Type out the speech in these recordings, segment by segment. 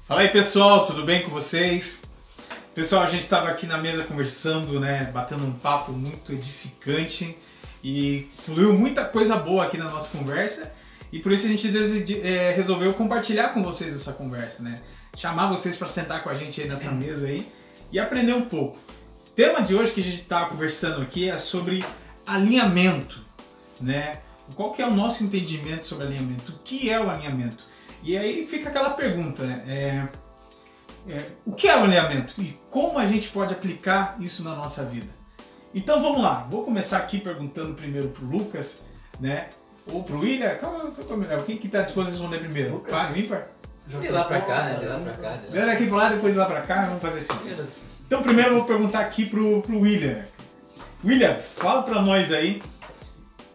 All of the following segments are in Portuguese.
Fala aí pessoal, tudo bem com vocês? Pessoal, a gente estava aqui na mesa conversando, né, batendo um papo muito edificante e fluiu muita coisa boa aqui na nossa conversa e por isso a gente resolveu compartilhar com vocês essa conversa, né? Chamar vocês para sentar com a gente aí nessa mesa aí e aprender um pouco. O tema de hoje que a gente está conversando aqui é sobre alinhamento, né? Qual que é o nosso entendimento sobre alinhamento? O que é o alinhamento? E aí fica aquela pergunta, né? O que é o alinhamento e como a gente pode aplicar isso na nossa vida? Então vamos lá, vou começar aqui perguntando primeiro para o Lucas, né? Ou para o William, qual é o melhor? Quem que está disposto a responder primeiro? Lucas. Par, ímpar? De lá pra cá, né? De lá pra cá. Daqui para lá, depois de lá para cá, vamos fazer assim. Então primeiro eu vou perguntar aqui pro William. William, fala para nós aí,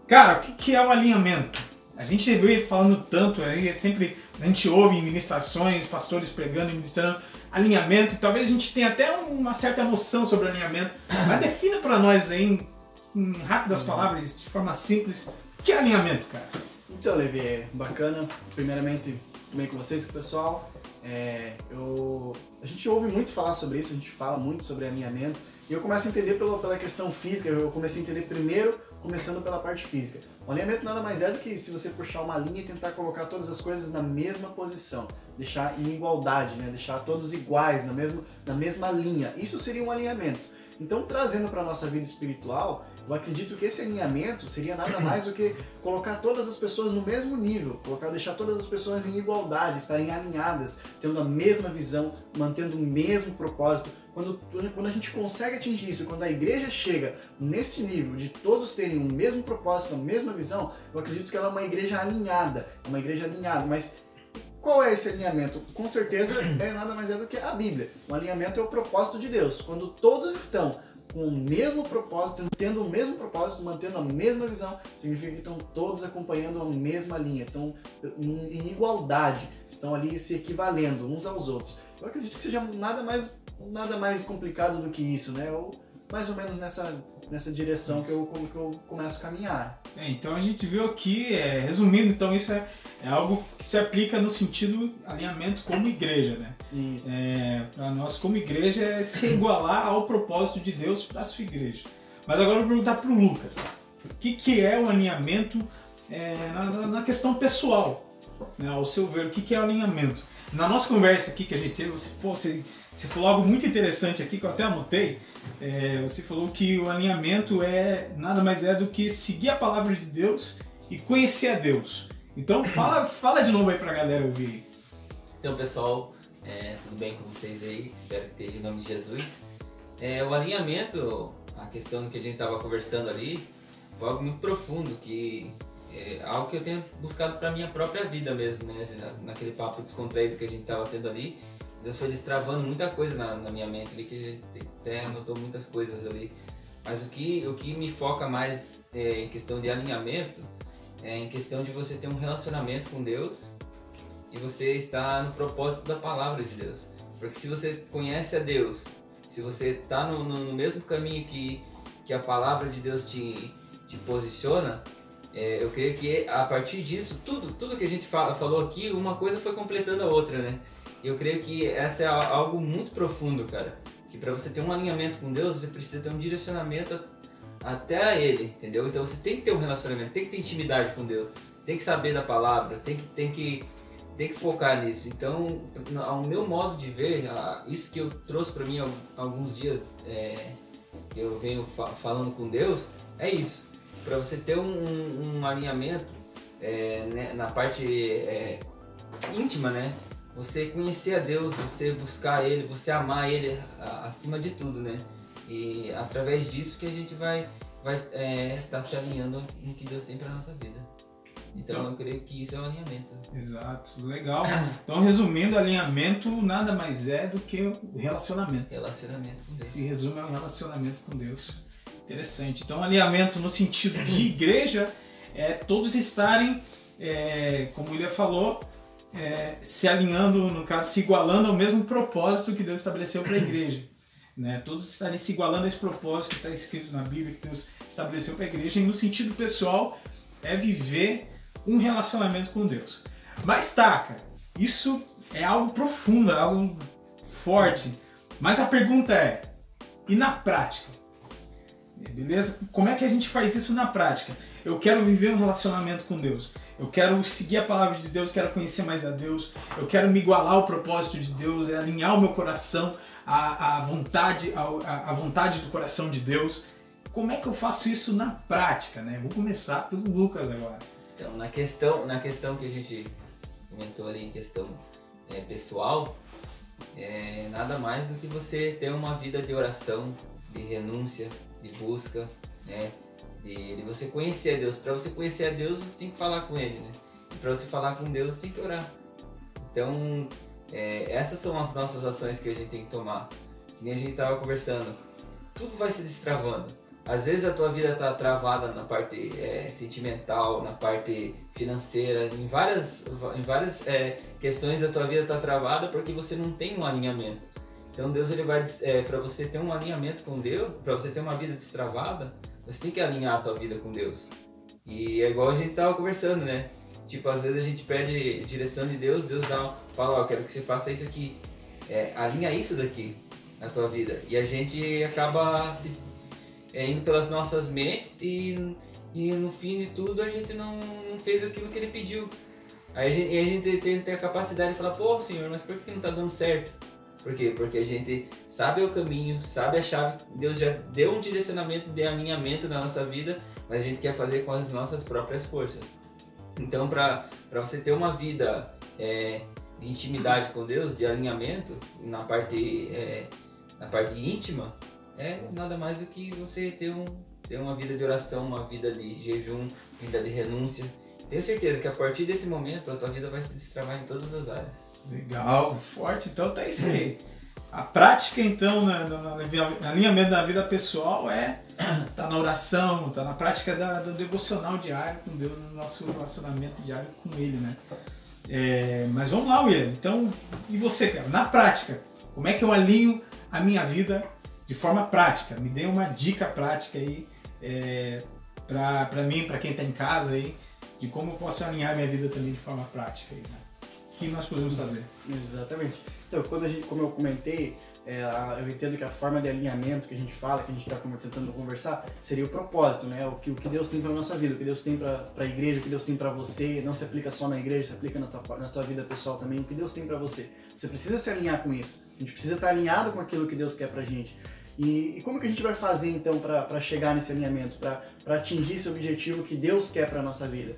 cara, o que é o alinhamento? A gente veio falando tanto aí, sempre a gente ouve em ministrações, pastores pregando e ministrando alinhamento, e talvez a gente tenha até uma certa noção sobre alinhamento, mas defina para nós aí em rápidas palavras, de forma simples, o que é alinhamento, cara? Então, Levi, é bacana. Primeiramente, tudo bem com vocês, pessoal? A gente ouve muito falar sobre isso, a gente fala muito sobre alinhamento, e eu começo a entender pela questão física. Eu comecei a entender primeiro, começando pela parte física. O alinhamento nada mais é do que se você puxar uma linha e tentar colocar todas as coisas na mesma posição, deixar em igualdade, né? Deixar todos iguais, na mesma linha. Isso seria um alinhamento. Então, trazendo para a nossa vida espiritual, eu acredito que esse alinhamento seria nada mais do que colocar todas as pessoas no mesmo nível, deixar todas as pessoas em igualdade, estarem alinhadas, tendo a mesma visão, mantendo o mesmo propósito. Quando a gente consegue atingir isso, quando a igreja chega nesse nível de todos terem o mesmo propósito, a mesma visão, eu acredito que ela é uma igreja alinhada, mas qual é esse alinhamento? Com certeza nada mais do que a Bíblia. O alinhamento é o propósito de Deus. Quando todos estão com o mesmo propósito, tendo o mesmo propósito, mantendo a mesma visão, significa que estão todos acompanhando a mesma linha, estão em igualdade, estão ali se equivalendo uns aos outros. Eu acredito que seja nada mais complicado do que isso, né? Ou mais ou menos nessa direção que eu começo a caminhar. Então a gente viu aqui, resumindo, então isso é algo que se aplica no sentido alinhamento como igreja, né? Isso. Para nós como igreja é se igualar ao propósito de Deus para a sua igreja. Mas agora eu vou perguntar para o Lucas, o que é o alinhamento na questão pessoal, né? Ao seu ver, o que é o alinhamento? Na nossa conversa aqui que a gente teve, você falou algo muito interessante aqui que eu até anotei. Você falou que o alinhamento nada mais do que seguir a palavra de Deus e conhecer a Deus. Então fala de novo aí pra galera ouvir. Então, pessoal, tudo bem com vocês aí? Espero que esteja em nome de Jesus. O alinhamento, a questão que a gente estava conversando ali, foi algo muito profundo, que é algo que eu tenho buscado para minha própria vida mesmo, né? Naquele papo descontraído que a gente estava tendo ali, Deus foi destravando muita coisa na minha mente ali, que a gente até anotou muitas coisas ali. Mas o que me foca mais em questão de alinhamento é em questão de você ter um relacionamento com Deus e você estar no propósito da palavra de Deus. Porque se você conhece a Deus, se você está no mesmo caminho que a palavra de Deus te posiciona, eu creio que a partir disso, tudo que a gente falou aqui, uma coisa foi completando a outra, né? E eu creio que essa é algo muito profundo, cara. Que para você ter um alinhamento com Deus, você precisa ter um direcionamento até a Ele, entendeu? Então você tem que ter um relacionamento, tem que ter intimidade com Deus, tem que saber da palavra, tem que focar nisso. Então, ao meu modo de ver, isso que eu trouxe para mim há alguns dias, que eu venho falando com Deus, é isso. Para você ter um alinhamento na parte íntima, né? Você conhecer a Deus, você buscar Ele, você amar Ele acima de tudo, né? E através disso que a gente vai estar se alinhando no que Deus tem para nossa vida. Então eu creio que isso é um alinhamento. Exato, legal. Então resumindo, alinhamento nada mais do que o relacionamento. Relacionamento com Deus. Se resume ao relacionamento com Deus. Interessante. Então alinhamento no sentido de igreja todos estarem, como o William falou, se alinhando, no caso, se igualando ao mesmo propósito que Deus estabeleceu para a igreja. Né? Todos estarem se igualando a esse propósito que está escrito na Bíblia, que Deus estabeleceu para a igreja, e no sentido pessoal viver um relacionamento com Deus. Mas tá, cara, isso é algo profundo, é algo forte. Mas a pergunta é, e na prática? Beleza? Como é que a gente faz isso na prática? Eu quero viver um relacionamento com Deus. Eu quero seguir a palavra de Deus, quero conhecer mais a Deus. Eu quero me igualar ao propósito de Deus, alinhar o meu coração à vontade do coração de Deus. Como é que eu faço isso na prática, né? Vou começar pelo Lucas agora. Então, na questão que a gente comentou ali, em questão pessoal, nada mais do que você ter uma vida de oração, de renúncia, de busca, né? De você conhecer a Deus. Para você conhecer a Deus, você tem que falar com Ele, né? E para você falar com Deus, você tem que orar. Então, essas são as nossas ações que a gente tem que tomar. Que a gente estava conversando. Tudo vai se destravando. Às vezes a tua vida está travada na parte sentimental, na parte financeira, em várias questões a tua vida está travada porque você não tem um alinhamento. Então Deus ele vai para você ter um alinhamento com Deus, para você ter uma vida destravada, você tem que alinhar a tua vida com Deus. E é igual a gente estava conversando, né? Tipo, às vezes a gente pede direção de Deus, Deus fala, ó, quero que você faça isso aqui, alinha isso daqui na tua vida. E a gente acaba indo pelas nossas mentes e no fim de tudo a gente não fez aquilo que Ele pediu. Aí a gente tem que ter a capacidade de falar, pô, Senhor, mas por que não tá dando certo? Por quê? Porque a gente sabe o caminho, sabe a chave, Deus já deu um direcionamento de alinhamento na nossa vida, mas a gente quer fazer com as nossas próprias forças. Então, para você ter uma vida de intimidade com Deus, de alinhamento, na parte íntima, nada mais do que você ter uma vida de oração, uma vida de jejum, vida de renúncia. Tenho certeza que a partir desse momento a tua vida vai se destravar em todas as áreas. Legal, forte, então tá isso aí. A prática então no alinhamento da vida pessoal tá na oração, tá na prática do devocional diário com Deus, no nosso relacionamento diário com Ele, né? Mas vamos lá, William. Então, e você, cara? Na prática, como é que eu alinho a minha vida de forma prática? Me dê uma dica prática aí pra mim, pra quem tá em casa aí, de como eu posso alinhar a minha vida também de forma prática aí, né? O que nós podemos fazer? Exatamente. Então, como eu comentei, eu entendo que a forma de alinhamento que a gente fala, que a gente está tentando conversar, seria o propósito, né? O que Deus tem para a nossa vida, o que Deus tem para a igreja, o que Deus tem para você, não se aplica só na igreja, se aplica na tua vida pessoal também, o que Deus tem para você. Você precisa se alinhar com isso. A gente precisa estar alinhado com aquilo que Deus quer pra gente. E como que a gente vai fazer então para chegar nesse alinhamento, para atingir esse objetivo que Deus quer para nossa vida?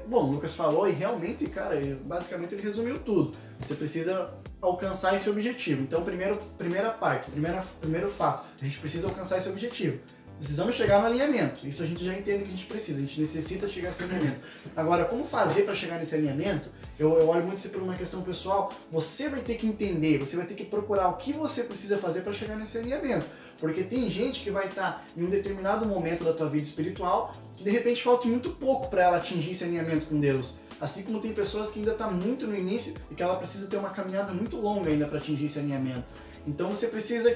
Bom, o Lucas falou e realmente, cara, basicamente ele resumiu tudo. Você precisa alcançar esse objetivo. Então, primeiro fato, a gente precisa alcançar esse objetivo. Precisamos chegar no alinhamento. Isso a gente já entende que a gente precisa, a gente necessita chegar a esse alinhamento. Agora, como fazer para chegar nesse alinhamento? Eu olho muito isso por uma questão pessoal. Você vai ter que entender, você vai ter que procurar o que você precisa fazer para chegar nesse alinhamento. Porque tem gente que vai estar em um determinado momento da tua vida espiritual que de repente falta muito pouco para ela atingir esse alinhamento com Deus. Assim como tem pessoas que ainda estão muito no início e que ela precisa ter uma caminhada muito longa ainda para atingir esse alinhamento. Então você precisa,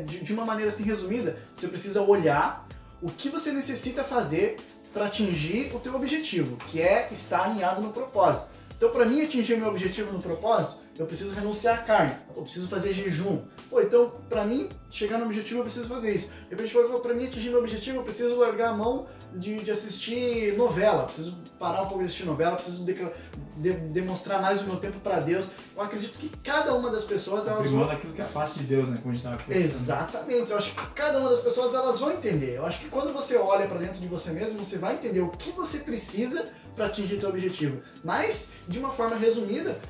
de uma maneira assim resumida, você precisa olhar o que você necessita fazer para atingir o teu objetivo, que é estar alinhado no propósito. Então, para mim atingir o meu objetivo no propósito, eu preciso renunciar à carne, eu preciso fazer jejum. Então, para mim chegar no objetivo, eu preciso fazer isso. De repente, para mim atingir meu objetivo, eu preciso largar a mão de assistir novela, eu preciso parar um pouco de assistir novela, eu preciso demonstrar mais o meu tempo para Deus. Eu acredito que cada uma das pessoas... Abrir mão daquilo que é fácil de Deus, né? Como a gente estava conversando. Exatamente. Eu acho que cada uma das pessoas, elas vão entender. Eu acho que quando você olha para dentro de você mesmo, você vai entender o que você precisa para atingir teu objetivo. Mas, de uma forma resumida,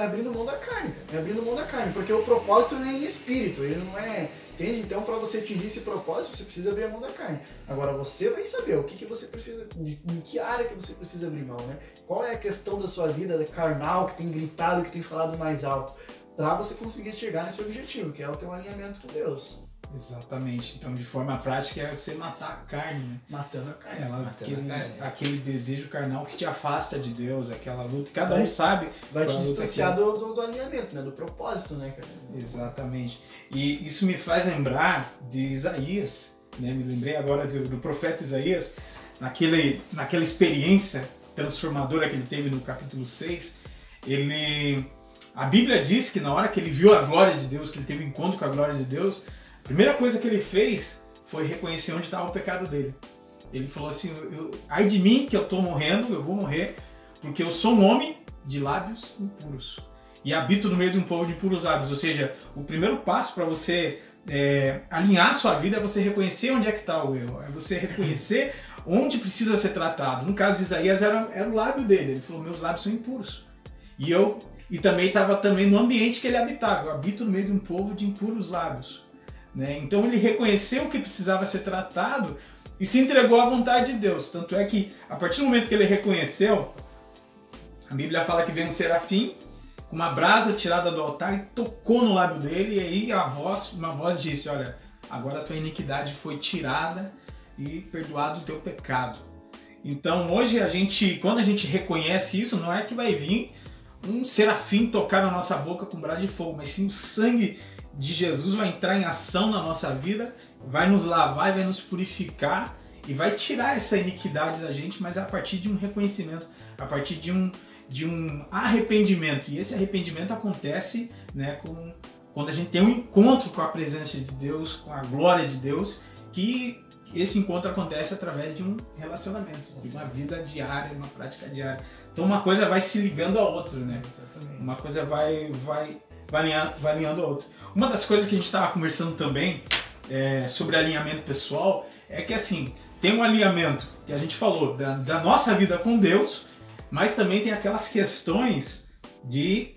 abrindo mão da carne, cara. É abrindo mão da carne, porque o propósito ele é em espírito, ele não é... Entende? Então, para você atingir esse propósito, você precisa abrir a mão da carne. Agora, você vai saber o que você precisa, em que área que você precisa abrir mão, né? Qual é a questão da sua vida carnal, que tem gritado, que tem falado mais alto, para você conseguir chegar nesse objetivo, que é o teu alinhamento com Deus. Exatamente. Então, de forma prática, é você matar a carne, né? Matando a carne. Aquele desejo carnal que te afasta de Deus, aquela luta. Cada um sabe. Vai te distanciar do alinhamento, né? Do propósito, né, cara? Exatamente. E isso me faz lembrar de Isaías, né? Me lembrei agora do profeta Isaías, naquela experiência transformadora que ele teve no capítulo 6. A Bíblia diz que na hora que ele viu a glória de Deus, que ele teve um encontro com a glória de Deus, a primeira coisa que ele fez foi reconhecer onde estava o pecado dele. Ele falou assim, ai de mim que eu estou morrendo, eu vou morrer, porque eu sou um homem de lábios impuros. E habito no meio de um povo de impuros lábios. Ou seja, o primeiro passo para você alinhar a sua vida é você reconhecer onde é que está o erro. É você reconhecer onde precisa ser tratado. No caso de Isaías, era o lábio dele. Ele falou, meus lábios são impuros. E também estava no ambiente que ele habitava. Eu habito no meio de um povo de impuros lábios. Né? Então ele reconheceu o que precisava ser tratado e se entregou à vontade de Deus. Tanto é que, a partir do momento que ele reconheceu, a Bíblia fala que veio um serafim com uma brasa tirada do altar e tocou no lábio dele, e aí uma voz disse, olha, agora a tua iniquidade foi tirada e perdoado o teu pecado. Então hoje quando a gente reconhece isso, não é que vai vir um serafim tocar na nossa boca com brasa de fogo, mas sim o sangue de Jesus vai entrar em ação na nossa vida, vai nos lavar, vai nos purificar e vai tirar essa iniquidade da gente, mas é a partir de um reconhecimento, a partir de um arrependimento. E esse arrependimento acontece, né, quando a gente tem um encontro com a presença de Deus, com a glória de Deus, que esse encontro acontece através de um relacionamento, de uma vida diária, uma prática diária. Então uma coisa vai se ligando à outra, né? Exatamente. Uma coisa vai alinhando a outra. Uma das coisas que a gente estava conversando também sobre alinhamento pessoal é que assim, tem um alinhamento que a gente falou da nossa vida com Deus, mas também tem aquelas questões de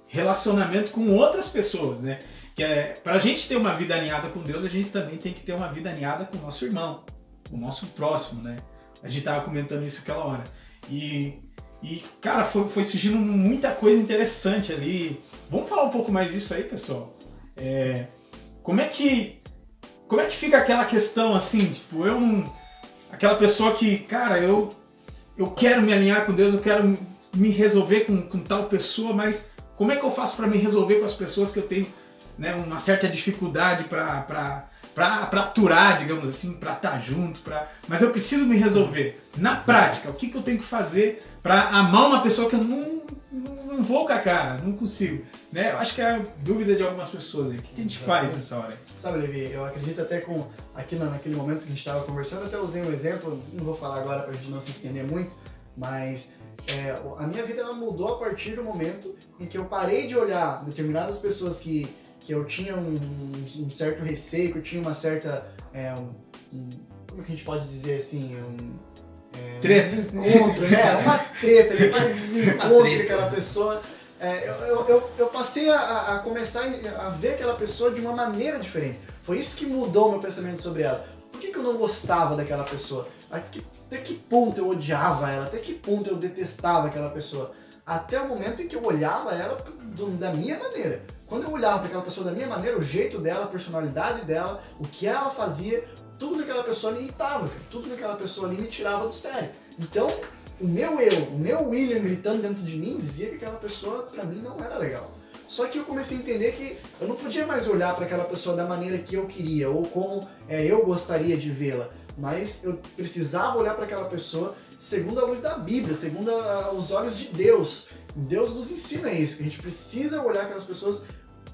relacionamento com outras pessoas, né? Que para a gente ter uma vida alinhada com Deus, a gente também tem que ter uma vida alinhada com o nosso irmão, com o nosso próximo, né? A gente estava comentando isso aquela hora. E cara, foi surgindo muita coisa interessante ali. Vamos falar um pouco mais disso aí, pessoal? Como é que fica aquela questão assim, tipo, aquela pessoa que, cara, eu quero me alinhar com Deus, eu quero me resolver com tal pessoa, mas como é que eu faço para me resolver com as pessoas que eu tenho, né, uma certa dificuldade para aturar, digamos assim, para estar junto, mas eu preciso me resolver. Na prática, o que eu tenho que fazer para amar uma pessoa que eu não vou com a cara, não consigo? Né? Eu acho que é a dúvida de algumas pessoas aí. O que a gente faz nessa hora? Sabe, Levi, eu acredito até naquele momento que a gente estava conversando, até usei um exemplo, não vou falar agora para a gente não se estender muito, mas a minha vida ela mudou a partir do momento em que eu parei de olhar determinadas pessoas que eu tinha um certo receio, que eu tinha uma certa... como que a gente pode dizer assim? Desencontro, né? Uma treta, depois desencontro com aquela pessoa. Eu passei a começar a ver aquela pessoa de uma maneira diferente. Foi isso que mudou o meu pensamento sobre ela. Por que eu não gostava daquela pessoa? Até que ponto eu odiava ela? Até que ponto eu detestava aquela pessoa? Até o momento em que eu olhava ela da minha maneira. Quando eu olhava para aquela pessoa da minha maneira, o jeito dela, a personalidade dela, o que ela fazia, tudo naquela pessoa me irritava, tudo naquela pessoa ali me tirava do sério. Então, o meu William gritando dentro de mim dizia que aquela pessoa para mim não era legal. Só que eu comecei a entender que eu não podia mais olhar para aquela pessoa da maneira que eu queria ou como eu gostaria de vê-la, mas eu precisava olhar para aquela pessoa segundo a luz da Bíblia, segundo os olhos de Deus. Deus nos ensina isso, que a gente precisa olhar aquelas pessoas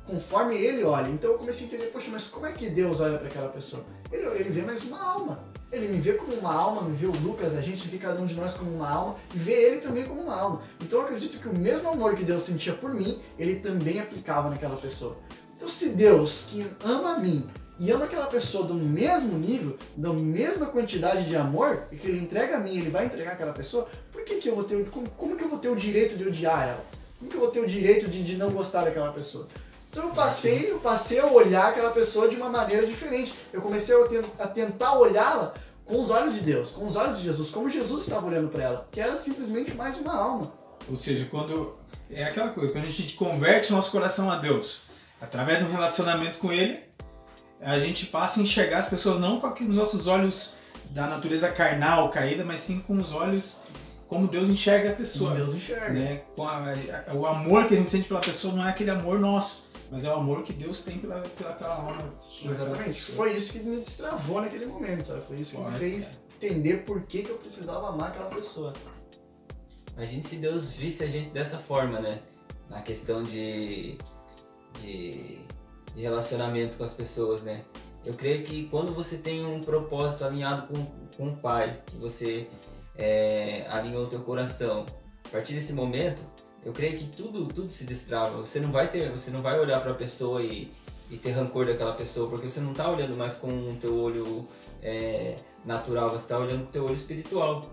conforme Ele olha. Então eu comecei a entender, poxa, mas como é que Deus olha para aquela pessoa? Ele vê mais uma alma. Ele me vê como uma alma, me vê o Lucas, a gente vê cada um de nós como uma alma, e vê ele também como uma alma. Então eu acredito que o mesmo amor que Deus sentia por mim, Ele também aplicava naquela pessoa. Então se Deus, que ama a mim, e ama aquela pessoa do mesmo nível, da mesma quantidade de amor, e que Ele entrega a mim, Ele vai entregar aquela pessoa, por que eu vou ter, como que eu vou ter o direito de odiar ela? Como que eu vou ter o direito de não gostar daquela pessoa? Então eu passei a olhar aquela pessoa de uma maneira diferente. Eu comecei a tentar olhá-la com os olhos de Deus, com os olhos de Jesus, como Jesus estava olhando para ela, que era simplesmente mais uma alma. Ou seja, é aquela coisa, quando a gente converte nosso coração a Deus, através de um relacionamento com Ele, a gente passa a enxergar as pessoas não com os nossos olhos da natureza carnal, caída, mas sim com os olhos como Deus enxerga a pessoa. Como Deus enxerga. Né? O amor que a gente sente pela pessoa não é aquele amor nosso, mas é o amor que Deus tem pela alma. Exatamente. Foi isso que me destravou naquele momento, sabe? Foi isso que me fez entender por que eu precisava amar aquela pessoa. Imagine se Deus visse a gente dessa forma, né? Na questão de relacionamento com as pessoas, né? Eu creio que quando você tem um propósito alinhado com o Pai, que você alinhou o teu coração, a partir desse momento, eu creio que tudo se destrava. Você não vai olhar para a pessoa e ter rancor daquela pessoa, porque você não está olhando mais com o teu olho natural, você está olhando com o teu olho espiritual.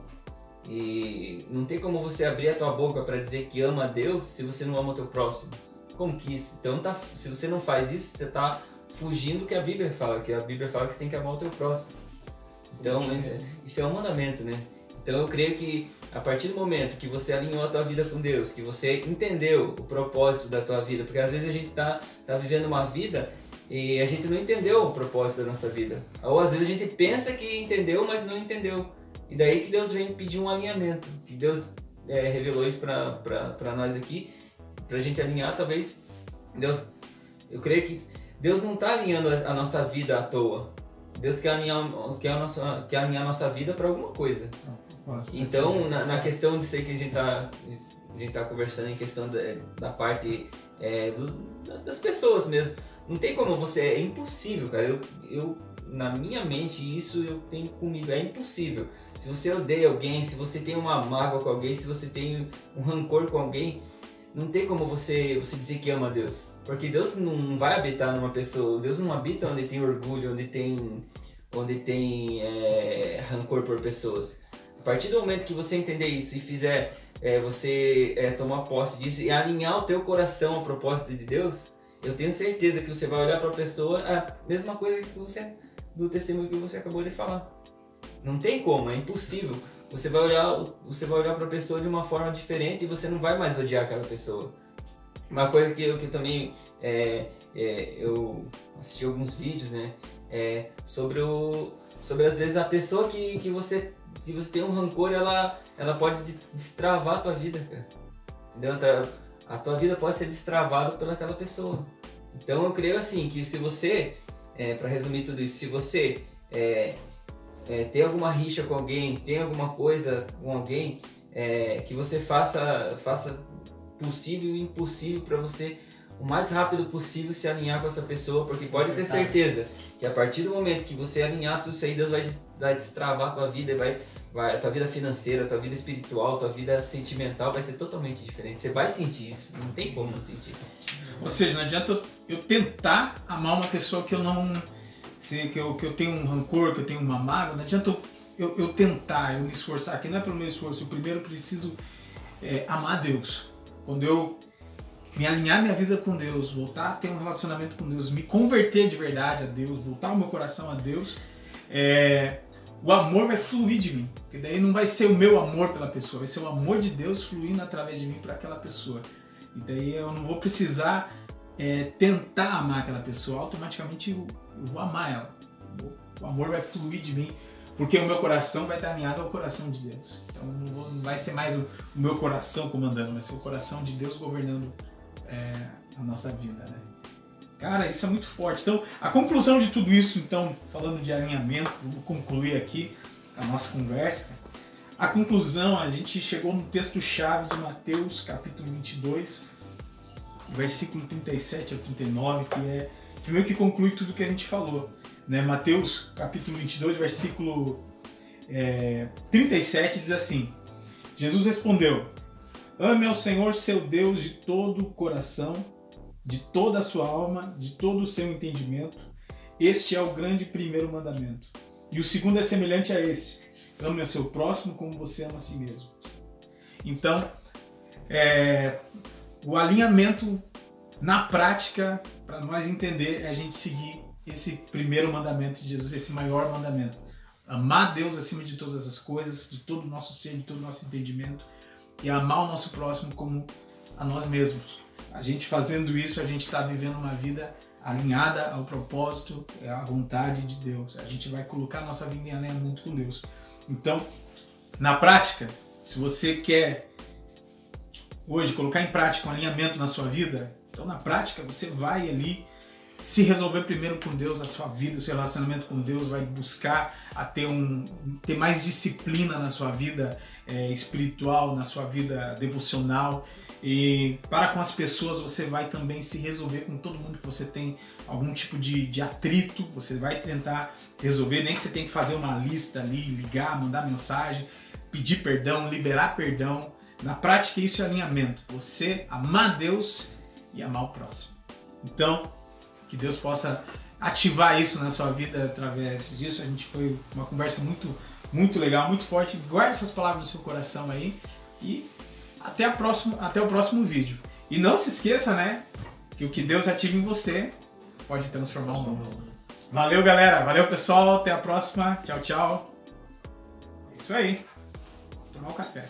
E não tem como você abrir a tua boca para dizer que ama a Deus se você não ama o teu próximo. Como que isso? Então, se você não faz isso, você está fugindo do que a Bíblia fala, que você tem que amar o teu próximo. Então, isso é um mandamento, né? Então, eu creio que a partir do momento que você alinhou a tua vida com Deus, que você entendeu o propósito da tua vida, porque às vezes a gente tá vivendo uma vida e a gente não entendeu o propósito da nossa vida. Ou às vezes a gente pensa que entendeu, mas não entendeu. E daí que Deus vem pedir um alinhamento, que Deus revelou isso para nós aqui, pra gente alinhar. Talvez eu creio que Deus não está alinhando a nossa vida à toa. Deus quer alinhar a nossa vida para alguma coisa. Então, na questão de ser que a gente tá conversando, em questão da parte das pessoas mesmo, não tem como é impossível, cara. Eu na minha mente, isso eu tenho comigo, é impossível. Se você odeia alguém, se você tem uma mágoa com alguém, se você tem um rancor com alguém, não tem como você dizer que ama a Deus. Porque Deus não vai habitar numa pessoa, Deus não habita onde tem orgulho, onde tem rancor por pessoas. A partir do momento que você entender isso e fizer você tomar posse disso e alinhar o teu coração ao propósito de Deus, eu tenho certeza que você vai olhar para a pessoa a mesma coisa que do testemunho que você acabou de falar. Não tem como, é impossível. Você vai olhar para a pessoa de uma forma diferente e você não vai mais odiar aquela pessoa. Uma coisa que eu também eu assisti alguns vídeos, né, sobre às vezes a pessoa que você tem um rancor, ela pode destravar a tua vida, cara. Entendeu? A tua vida pode ser destravada pelaquela pessoa. Então eu creio assim que se você, para resumir tudo isso, se você tem alguma rixa com alguém, tem alguma coisa com alguém, que você faça possível e impossível para você o mais rápido possível se alinhar com essa pessoa, porque pode ter certeza que a partir do momento que você alinhar tudo isso aí, Deus vai destravar a tua vida, a tua vida financeira, a tua vida espiritual, a tua vida sentimental vai ser totalmente diferente. Você vai sentir isso, não tem como não sentir. Ou seja, não adianta eu tentar amar uma pessoa que eu não... que eu tenho um rancor, que eu tenho uma mágoa, não adianta eu tentar, eu me esforçar, que não é pelo meu esforço. Eu primeiro preciso amar Deus. Quando eu me alinhar minha vida com Deus, voltar a ter um relacionamento com Deus, me converter de verdade a Deus, voltar o meu coração a Deus, o amor vai fluir de mim. Porque daí não vai ser o meu amor pela pessoa, vai ser o amor de Deus fluindo através de mim para aquela pessoa. E daí eu não vou precisar tentar amar aquela pessoa, automaticamente eu vou amar ela. O amor vai fluir de mim, porque o meu coração vai estar alinhado ao coração de Deus. Então não vai ser mais o meu coração comandando, vai ser o coração de Deus governando a nossa vida, né? Cara, isso é muito forte. Então, a conclusão de tudo isso, então, falando de alinhamento, vou concluir aqui a nossa conversa. A conclusão, a gente chegou no texto-chave de Mateus, capítulo 22, versículo 37 ao 39, que meio que conclui tudo que a gente falou, né? Mateus, capítulo 22, versículo 37, diz assim: Jesus respondeu: ame ao Senhor seu Deus de todo o coração, de toda a sua alma, de todo o seu entendimento. Este é o grande primeiro mandamento. E o segundo é semelhante a esse: ame ao seu próximo como você ama a si mesmo. Então, o alinhamento na prática, para nós entender, é a gente seguir esse primeiro mandamento de Jesus, esse maior mandamento. Amar Deus acima de todas as coisas, de todo o nosso ser, de todo o nosso entendimento, e amar o nosso próximo como a nós mesmos. A gente fazendo isso, a gente está vivendo uma vida alinhada ao propósito, à vontade de Deus. A gente vai colocar a nossa vida em alinhamento com Deus. Então, na prática, se você quer hoje colocar em prática um alinhamento na sua vida, então na prática você vai ali se resolver primeiro com Deus, a sua vida, o seu relacionamento com Deus, vai buscar a ter mais disciplina na sua vida espiritual, na sua vida devocional. E para com as pessoas você vai também se resolver com todo mundo que você tem algum tipo de atrito, você vai tentar resolver, nem que você tenha que fazer uma lista ali, ligar, mandar mensagem, pedir perdão, liberar perdão. Na prática isso é alinhamento, você amar Deus e amar o próximo. Então, que Deus possa ativar isso na sua vida através disso. A gente foi uma conversa muito legal, muito forte. Guarde essas palavras no seu coração aí e até o próximo vídeo. E não se esqueça, né, que o que Deus ativa em você pode transformar o mundo. Valeu, galera. Valeu, pessoal. Até a próxima. Tchau, tchau. É isso aí. Vou tomar um café.